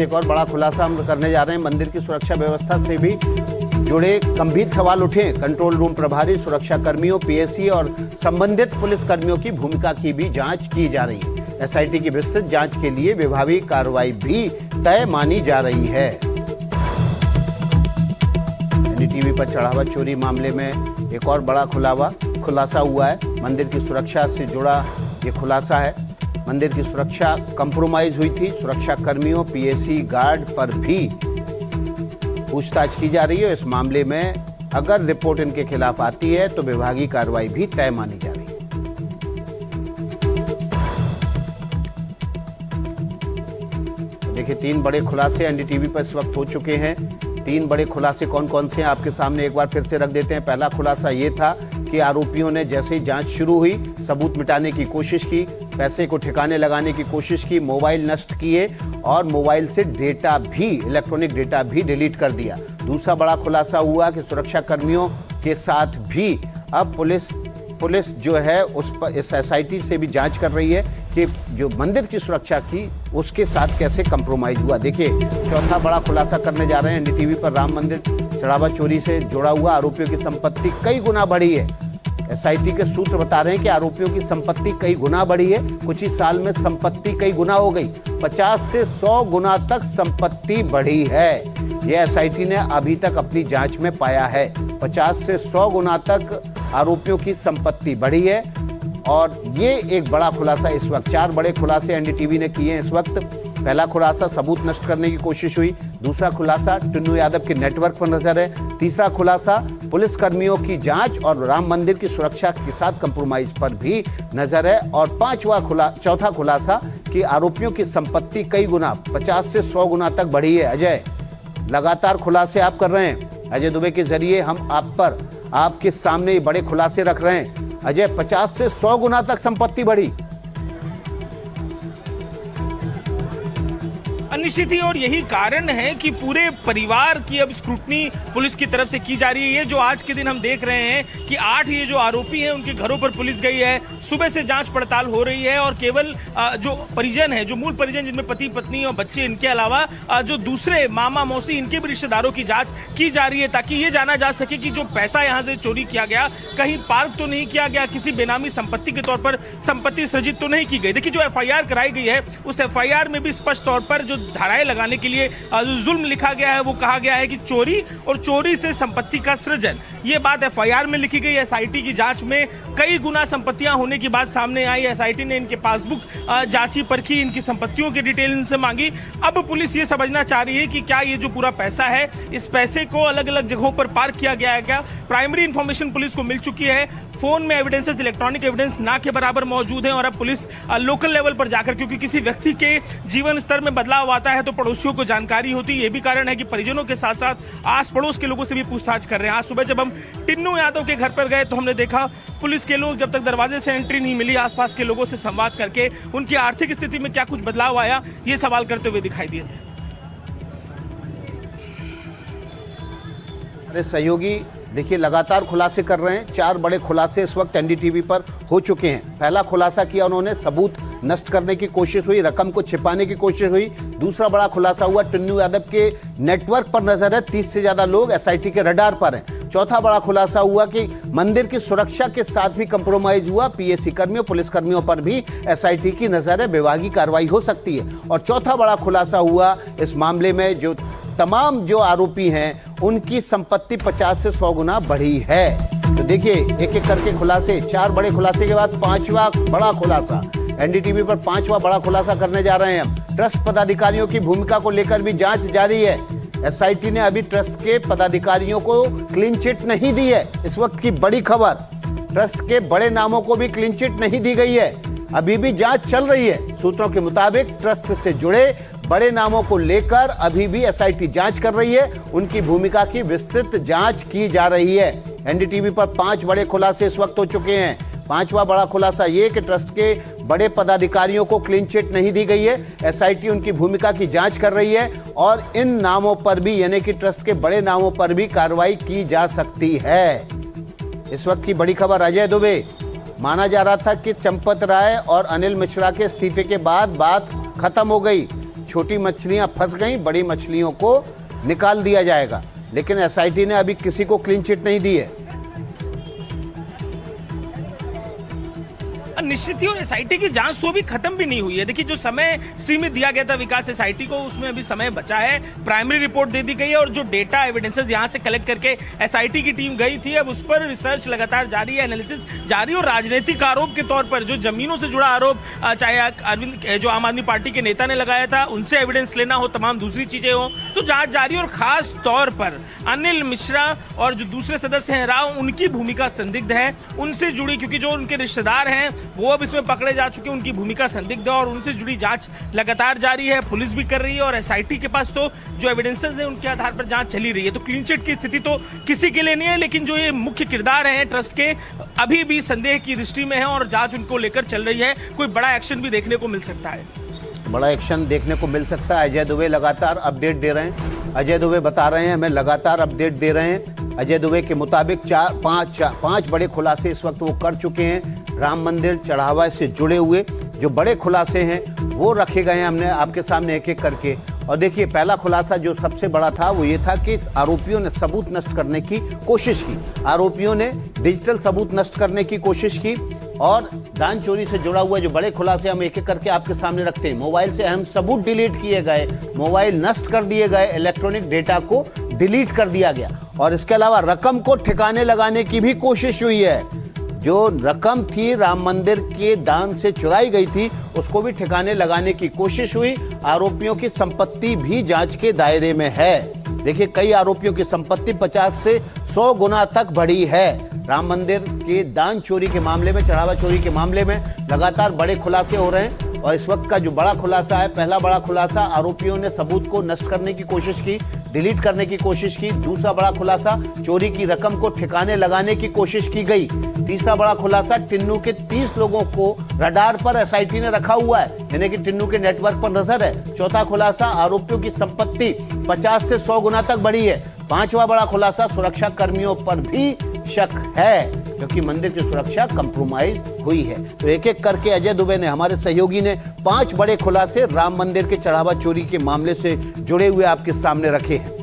एक और बड़ा खुलासा हम करने जा रहे हैं। मंदिर की सुरक्षा व्यवस्था से भी जुड़े गंभीर सवाल उठे। कंट्रोल रूम प्रभारी, सुरक्षा कर्मियों, पीएसी और संबंधित पुलिस कर्मियों की भूमिका की भी जांच की जा रही है। एसआईटी की विस्तृत जांच के लिए विभागीय कार्रवाई भी तय मानी जा रही है। एनडीटीवी पर चढ़ावा चोरी मामले में एक और बड़ा खुलासा हुआ है। मंदिर की सुरक्षा से जुड़ा ये खुलासा है। मंदिर की सुरक्षा कंप्रोमाइज हुई थी। सुरक्षा कर्मियों, पीएसी, गार्ड पर भी पूछताछ की जा रही है। इस मामले में अगर रिपोर्ट इनके खिलाफ आती है तो विभागीय कार्रवाई भी तय मानी जा रही है। देखिए, 3 बड़े खुलासे एनडीटीवी पर इस वक्त हो चुके हैं। 3 बड़े खुलासे कौन कौन से हैं आपके सामने एक बार फिर से रख देते हैं। पहला खुलासा ये था कि आरोपियों ने जैसे ही जांच शुरू हुई सबूत मिटाने की कोशिश की, पैसे को ठिकाने लगाने की कोशिश की, मोबाइल नष्ट किए और मोबाइल से डेटा भी, इलेक्ट्रॉनिक डेटा भी डिलीट कर दिया। दूसरा बड़ा खुलासा हुआ कि सुरक्षा कर्मियों के साथ भी अब पुलिस जो है उस पर इस एसआईटी से भी जांच कर रही है कि जो मंदिर की सुरक्षा की उसके साथ कैसे कंप्रोमाइज हुआ। देखिए, चौथा बड़ा खुलासा करने जा रहे हैं। एनडीटीवी पर राम मंदिर चढ़ावा चोरी से जुड़ा हुआ आरोपियों की संपत्ति कई गुना बढ़ी है। एसआईटी के सूत्र बता रहे हैं कि आरोपियों की संपत्ति कई गुना बढ़ी है। कुछ ही साल में संपत्ति कई गुना हो गई। 50 से 100 गुना तक संपत्ति बढ़ी है। यह एसआईटी ने अभी तक अपनी जांच में पाया है। 50 से 100 गुना तक आरोपियों की संपत्ति बढ़ी है। और ये एक बड़ा खुलासा इस वक्त, 4 बड़े खुलासे एनडीटीवी ने किए हैं इस वक्त। पहला खुलासा, सबूत नष्ट करने की कोशिश हुई। दूसरा खुलासा, टुन्नू यादव के नेटवर्क पर नजर है। तीसरा खुलासा, पुलिस कर्मियों की जांच और राम मंदिर की सुरक्षा के साथ कंप्रोमाइज पर भी नजर है। और चौथा खुलासा कि आरोपियों की संपत्ति कई गुना, 50 से 100 गुना तक बढ़ी है। अजय, लगातार खुलासे आप कर रहे हैं। अजय दुबे के जरिए हम आपके सामने बड़े खुलासे रख रहे हैं। अजय, 50 से 100 गुना तक संपत्ति बढ़ी। निश्चित ही, और यही कारण है कि पूरे परिवार की अब स्क्रूटनी पुलिस की तरफ से की जा रही है। ये जो आज के दिन हम देख रहे हैं कि 8 ये जो आरोपी हैं उनके घरों पर पुलिस गई है। सुबह से जांच पड़ताल हो रही है और केवल जो परिजन है, जो मूल परिजन जिनमें पति पत्नी और बच्चे, इनके अलावा जो दूसरे मामा मौसी, इनके भी रिश्तेदारों की जांच की जा रही है ताकि ये जाना जा सके कि जो पैसा यहाँ से चोरी किया गया कहीं पार्क तो नहीं किया गया, किसी बेनामी संपत्ति के तौर पर संपत्ति सृजित तो नहीं की गई। देखिए, जो एफआईआर कराई गई है उस एफआईआर में भी स्पष्ट तौर पर जो धाराएं लगाने के लिए जो जुल्म लिखा गया है वो कहा गया है कि चोरी और चोरी से संपत्ति का सृजन। ये बात एफआईआर में लिखी गई। एसआईटी की जांच में कई गुना संपत्तियां होने की बात सामने आई। एसआईटी ने इनके पासबुक जांची परखी, इनकी संपत्तियों की डिटेल इनसे मांगी। अब पुलिस ये समझना चाह रही है कि क्या ये जो पूरा पैसा है, इस पैसे को अलग अलग जगहों पर पार्क किया गया है क्या। प्राइमरी इंफॉर्मेशन पुलिस को मिल चुकी है। फोन में एविडेंसेस, इलेक्ट्रॉनिक एविडेंस ना के बराबर मौजूद हैं। और अब पुलिस लोकल लेवल पर जाकर, क्योंकि किसी व्यक्ति के जीवन स्तर में बदलाव आता है तो पड़ोसियों को जानकारी होती है। ये भी कारण है कि परिजनों के साथ साथ आस पड़ोस के लोगों से भी पूछताछ कर रहे हैं। आज सुबह जब हम टुन्नू यादव के घर पर गए तो हमने देखा पुलिस के लोग जब तक दरवाजे से एंट्री नहीं मिली, आसपास के लोगों से संवाद करके उनकी आर्थिक स्थिति में क्या कुछ बदलाव आया, ये सवाल करते हुए दिखाई दिए थे। अरे सहयोगी, देखिए, लगातार खुलासे कर रहे हैं। 4 बड़े खुलासे इस वक्त एनडीटीवी पर हो चुके हैं। पहला खुलासा किया उन्होंने, सबूत नष्ट करने की कोशिश हुई, रकम को छिपाने की कोशिश हुई। दूसरा बड़ा खुलासा हुआ, टुन्नू यादव के नेटवर्क पर नजर है, 30 से ज्यादा लोग एसआईटी के रडार पर हैं। चौथा बड़ा खुलासा हुआ कि मंदिर की सुरक्षा के साथ भी कंप्रोमाइज हुआ। पीएसी कर्मियों, पुलिस कर्मियों पर भी एसआईटी की नजर है, विभागीय कार्रवाई हो सकती है। और चौथा बड़ा खुलासा हुआ इस मामले में जो तमाम जो आरोपी हैं उनकी संपत्ति 50 से 100 गुना बढ़ी है। तो देखिए, एक एक करके खुलासे, 4 बड़े खुलासे के बाद 5वां बड़ा खुलासा एनडीटीवी पर 5वां बड़ा खुलासा करने जा रहे हैं हम। ट्रस्ट पदाधिकारियों की भूमिका को लेकर भी जांच जारी है। एसआईटी ने अभी ट्रस्ट के पदाधिकारियों को क्लीन चिट नहीं दी है। इस वक्त की बड़ी खबर, ट्रस्ट के बड़े नामों को भी क्लीन चिट नहीं दी गई है। अभी भी जांच चल रही है। सूत्रों के मुताबिक ट्रस्ट से जुड़े बड़े नामों को लेकर अभी भी एसआईटी जांच कर रही है। उनकी भूमिका की विस्तृत जांच की जा रही है। एनडीटीवी पर 5 बड़े खुलासे इस वक्त हो चुके हैं। 5वां बड़ा खुलासा ये कि ट्रस्ट के बड़े पदाधिकारियों को क्लीन चिट नहीं दी गई है। एसआईटी उनकी भूमिका की जांच कर रही है और इन नामों पर भी, यानी कि ट्रस्ट के बड़े नामों पर भी कार्रवाई की जा सकती है। इस वक्त की बड़ी खबर, अजय दुबे, माना जा रहा था कि चंपत राय और अनिल मिश्रा के इस्तीफे के बाद बात खत्म हो गई। छोटी मछलियां फंस गई, बड़ी मछलियों को निकाल दिया जाएगा। लेकिन एसआईटी ने अभी किसी को क्लीन चिट नहीं दी है। निश्चित ही, और एसआईटी की जांच तो अभी खत्म भी नहीं हुई है। देखिए, जो समय सीमित दिया गया था विकास एसआईटी को, उसमें अभी समय बचा है। प्राइमरी रिपोर्ट दे दी गई है और जो डेटा एविडेंसेस यहां से कलेक्ट करके एसआईटी की टीम गई थी, अब उस पर रिसर्च लगातार जारी है, एनालिसिस जारी। और राजनीतिक आरोप के तौर पर जो जमीनों से जुड़ा आरोप, चाहे अरविंद जो आम आदमी पार्टी के नेता ने लगाया था, उनसे एविडेंस लेना हो, तमाम दूसरी चीजें हो, तो जांच जारी। और खास तौर पर अनिल मिश्रा और जो दूसरे सदस्य हैं राव, उनकी भूमिका संदिग्ध है, उनसे जुड़ी, क्योंकि जो उनके रिश्तेदार हैं वो अब इसमें पकड़े जा चुके हैं, उनकी भूमिका संदिग्ध है और उनसे जुड़ी जांच लगातार जारी है, पुलिस भी कर रही है। और एसआईटी के पास तो जो एविडेंसेस हैं उनके आधार पर जांच चली रही है। तो क्लीन चिट की स्थिति तो किसी के लिए नहीं है, लेकिन जो ये मुख्य किरदार हैं ट्रस्ट के, अभी भी संदेह की दृष्टि में है और जांच उनको लेकर चल रही है। कोई बड़ा एक्शन भी देखने को मिल सकता है। बड़ा एक्शन देखने को मिल सकता है। अजय दुबे लगातार अपडेट दे रहे हैं। अजय दुबे बता रहे हैं, हमें लगातार अपडेट दे रहे हैं। अजय दुबे के मुताबिक पांच बड़े खुलासे इस वक्त वो कर चुके हैं। राम मंदिर चढ़ावा से जुड़े हुए जो बड़े खुलासे हैं वो रखे गए हैं हमने आपके सामने एक एक करके। और देखिए, पहला खुलासा जो सबसे बड़ा था वो ये था कि आरोपियों ने सबूत नष्ट करने की कोशिश की। आरोपियों ने डिजिटल सबूत नष्ट करने की कोशिश की। और दान चोरी से जुड़ा हुआ जो बड़े खुलासे हम एक एक करके आपके सामने रखते हैं। मोबाइल से अहम सबूत डिलीट किए गए, मोबाइल नष्ट कर दिए गए, इलेक्ट्रॉनिक डेटा को डिलीट कर दिया गया। और इसके अलावा रकम को ठिकाने लगाने की भी कोशिश हुई है। जो रकम थी राम मंदिर के दान से चुराई गई थी, उसको भी ठिकाने लगाने की कोशिश हुई। आरोपियों की संपत्ति भी जांच के दायरे में है। देखिए, कई आरोपियों की संपत्ति 50 से 100 गुना तक बढ़ी है। राम मंदिर के दान चोरी के मामले में, चढ़ावा चोरी के मामले में लगातार बड़े खुलासे हो रहे हैं। और इस वक्त का जो बड़ा खुलासा है, पहला बड़ा खुलासा, आरोपियों ने सबूत को नष्ट करने की कोशिश की, डिलीट करने की कोशिश की। दूसरा बड़ा खुलासा, चोरी की रकम को ठिकाने लगाने की कोशिश की गई। तीसरा बड़ा खुलासा, टिन्नू के 30 लोगों को रडार पर एसआईटी ने रखा हुआ है, यानी कि टिन्नू के नेटवर्क पर नजर है। चौथा खुलासा, आरोपियों की संपत्ति 50 से 100 गुना तक बढ़ी है। पांचवा बड़ा खुलासा, सुरक्षा कर्मियों पर भी शक है, क्योंकि मंदिर की सुरक्षा कंप्रोमाइज हुई है। तो एक एक करके अजय दुबे ने, हमारे सहयोगी ने, 5 बड़े खुलासे राम मंदिर के चढ़ावा चोरी के मामले से जुड़े हुए आपके सामने रखे हैं।